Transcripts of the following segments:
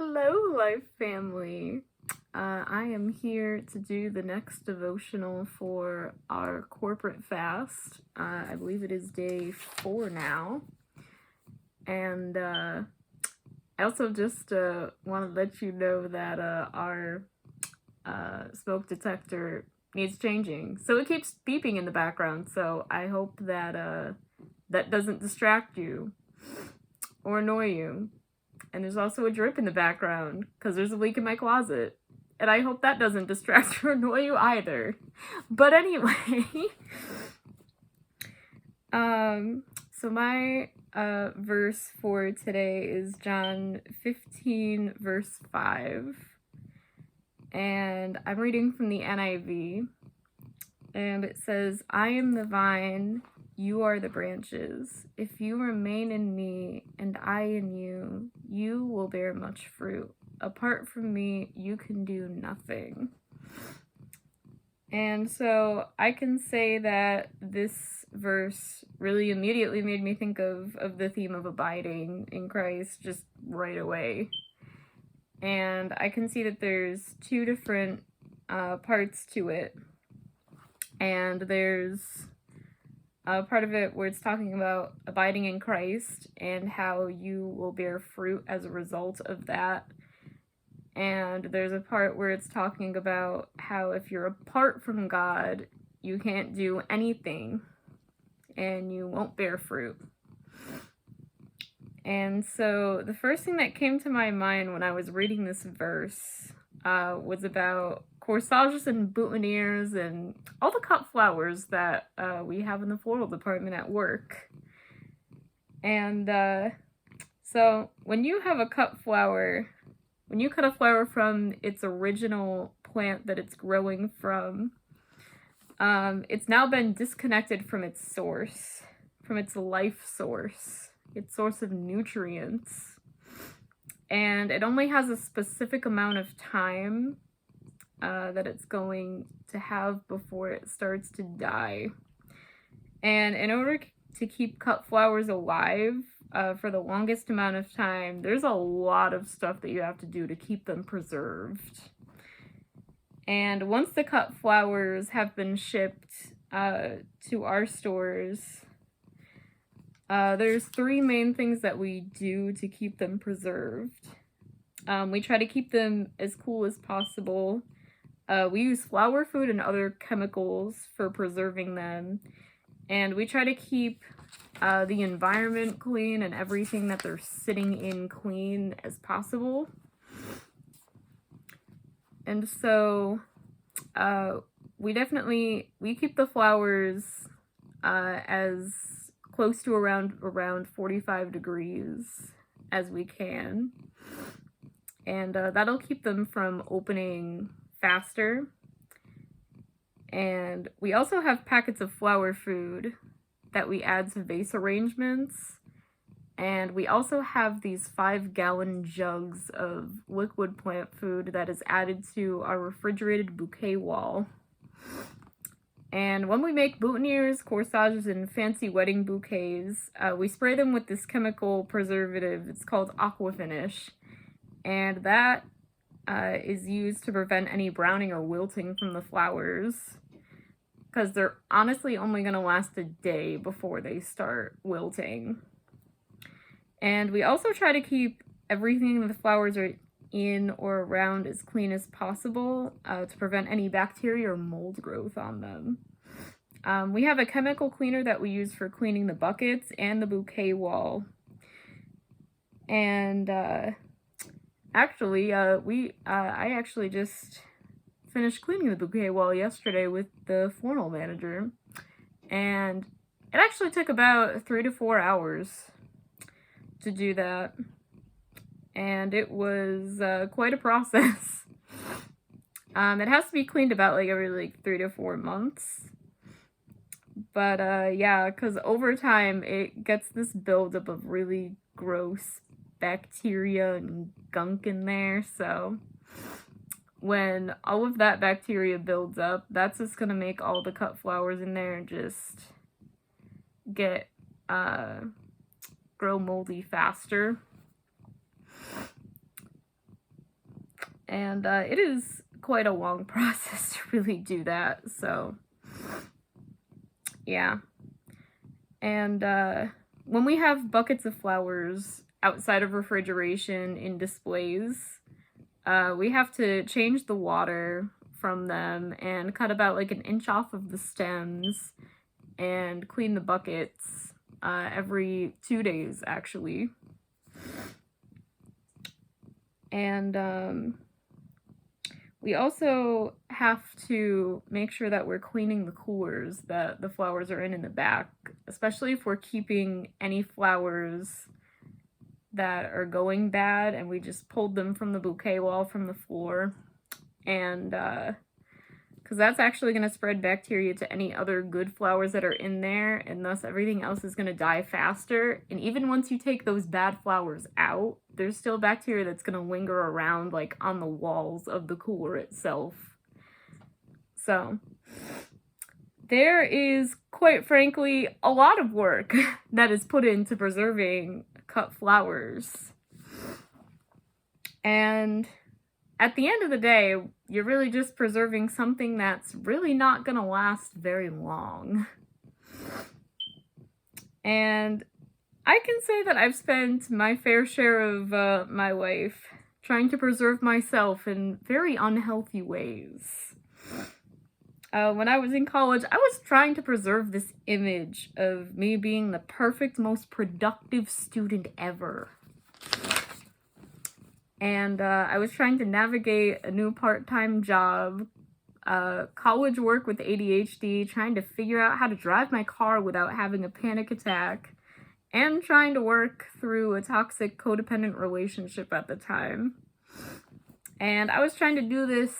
Hello, Life Family. I am here to do the next devotional for our corporate fast. I believe it is day 4 now. And I also just want to let you know that our smoke detector needs changing. So it keeps beeping in the background. So I hope that that doesn't distract you or annoy you. And there's also a drip in the background because there's a leak in my closet. And I hope that doesn't distract or annoy you either. But anyway, so my verse for today is John 15, verse 5. And I'm reading from the NIV. And it says, I am the vine, you are the branches. If you remain in me and I in you, you will bear much fruit. Apart from me, you can do nothing. And so I can say that this verse really immediately made me think of the theme of abiding in Christ just right away. And I can see that there's two different parts to it. And there's a part of it where it's talking about abiding in Christ and how you will bear fruit as a result of that. And there's a part where it's talking about how if you're apart from God, you can't do anything and you won't bear fruit. And so the first thing that came to my mind when I was reading this verse was about corsages and boutonnieres and all the cut flowers that we have in the floral department at work. And so when you have a cut flower, when you cut a flower from its original plant that it's growing from, it's now been disconnected from its source, from its life source, its source of nutrients. And it only has a specific amount of time that it's going to have before it starts to die. And in order to keep cut flowers alive for the longest amount of time, there's a lot of stuff that you have to do to keep them preserved. And once the cut flowers have been shipped to our stores, there's 3 main things that we do to keep them preserved. We try to keep them as cool as possible. We use flower food and other chemicals for preserving them. And we try to keep the environment clean and everything that they're sitting in clean as possible. And so we keep the flowers as close to around 45 degrees as we can. And that'll keep them from opening faster. And we also have packets of flower food that we add to vase arrangements. And we also have these 5-gallon jugs of liquid plant food that is added to our refrigerated bouquet wall. And when we make boutonnieres, corsages, and fancy wedding bouquets, we spray them with this chemical preservative. It's called Aquafinish. And that is used to prevent any browning or wilting from the flowers, because they're honestly only going to last a day before they start wilting. And we also try to keep everything the flowers are in or around as clean as possible to prevent any bacteria or mold growth on them. We have a chemical cleaner that we use for cleaning the buckets and the bouquet wall. And I actually just finished cleaning the bouquet wall yesterday with the floral manager, and it actually took about 3 to 4 hours to do that, and it was quite a process. It has to be cleaned about every 3 to 4 months, but yeah, because over time it gets this buildup of really gross bacteria and gunk in there. So when all of that bacteria builds up, that's just gonna make all the cut flowers in there just get grow moldy faster. And it is quite a long process to really do that, so yeah. And when we have buckets of flowers outside of refrigeration in displays, we have to change the water from them and cut about like an inch off of the stems and clean the buckets every 2 days, actually. And we also have to make sure that we're cleaning the coolers that the flowers are in the back, especially if we're keeping any flowers that are going bad and we just pulled them from the bouquet wall from the floor. And because that's actually going to spread bacteria to any other good flowers that are in there, and thus everything else is going to die faster. And even once you take those bad flowers out, there's still bacteria that's going to linger around like on the walls of the cooler itself. So there is, quite frankly, a lot of work that is put into preserving cut flowers. And at the end of the day, you're really just preserving something that's really not gonna last very long. And I can say that I've spent my fair share of my life trying to preserve myself in very unhealthy ways. When I was in college, I was trying to preserve this image of me being the perfect, most productive student ever. And I was trying to navigate a new part-time job, college work with ADHD, trying to figure out how to drive my car without having a panic attack, and trying to work through a toxic codependent relationship at the time. And I was trying to do this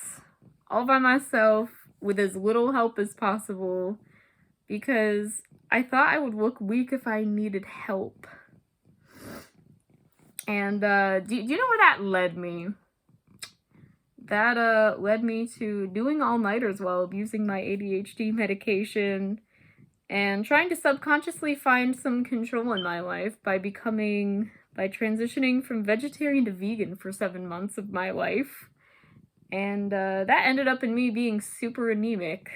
all by myself with as little help as possible because I thought I would look weak if I needed help. And do you know where that led me? That led me to doing all-nighters while abusing my ADHD medication and trying to subconsciously find some control in my life by transitioning from vegetarian to vegan for 7 months of my life. And that ended up in me being super anemic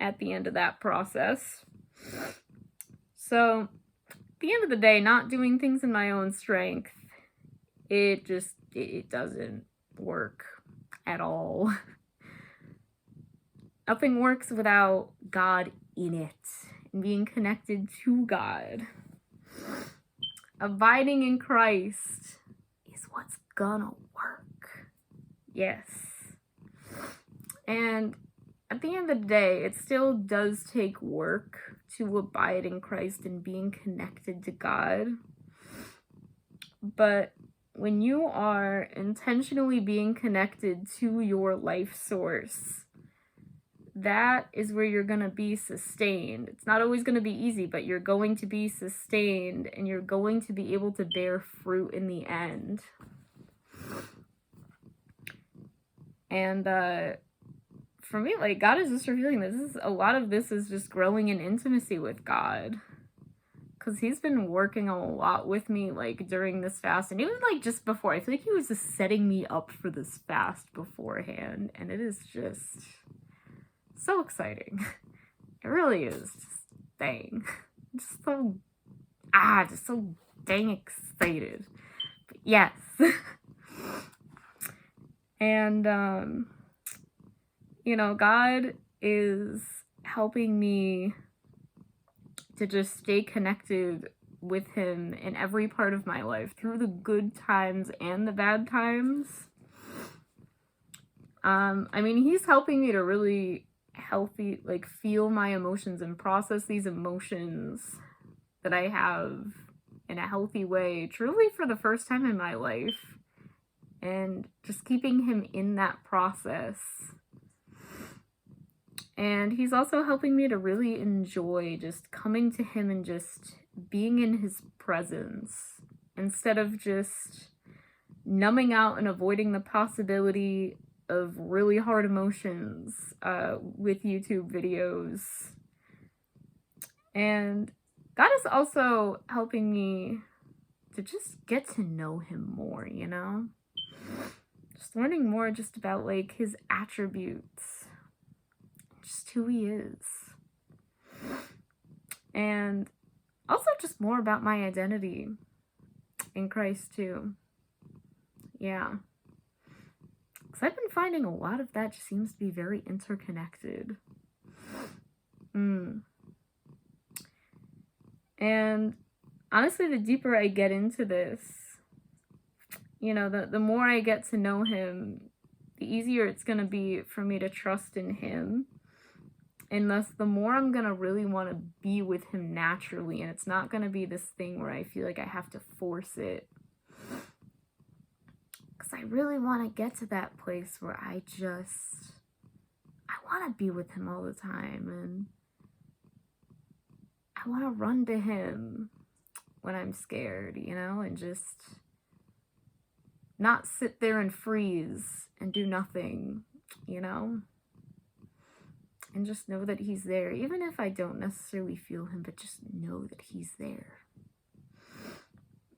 at the end of that process. So, at the end of the day, not doing things in my own strength, it doesn't work at all. Nothing works without God in it and being connected to God. Abiding in Christ is what's gonna work. Yes. And at the end of the day, it still does take work to abide in Christ and being connected to God. But when you are intentionally being connected to your life source, that is where you're going to be sustained. It's not always going to be easy, but you're going to be sustained and you're going to be able to bear fruit in the end. And for me, like, God is just revealing this. A lot of this is just growing in intimacy with God. Because he's been working a lot with me, like, during this fast. And even, like, just before. I feel like he was just setting me up for this fast beforehand. And it is just so exciting. It really is. Just dang. Just so dang excited. But yes. And, you know, God is helping me to just stay connected with him in every part of my life, through the good times and the bad times. I mean, he's helping me to really feel my emotions and process these emotions that I have in a healthy way, truly for the first time in my life. And just keeping him in that process. And he's also helping me to really enjoy just coming to him and just being in his presence instead of just numbing out and avoiding the possibility of really hard emotions with YouTube videos. And God is also helping me to just get to know him more, you know? just learning more just about like his attributes, just who he is. And also just more about my identity in Christ too. Yeah. Because I've been finding a lot of that just seems to be very interconnected. And honestly, the deeper I get into this, you know, the more I get to know him, the easier it's going to be for me to trust in him. And thus, the more I'm going to really want to be with him naturally. And it's not going to be this thing where I feel like I have to force it. Because I really want to get to that place where I want to be with him all the time. And I want to run to him when I'm scared, you know, and just not sit there and freeze and do nothing, you know, and just know that he's there, even if I don't necessarily feel him, but just know that he's there.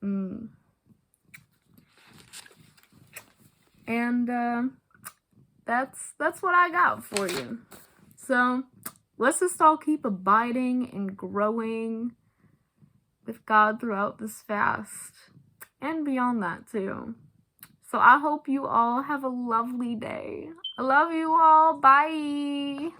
And that's what I got for you. So let's just all keep abiding and growing with God throughout this fast and beyond that too. So I hope you all have a lovely day. I love you all. Bye.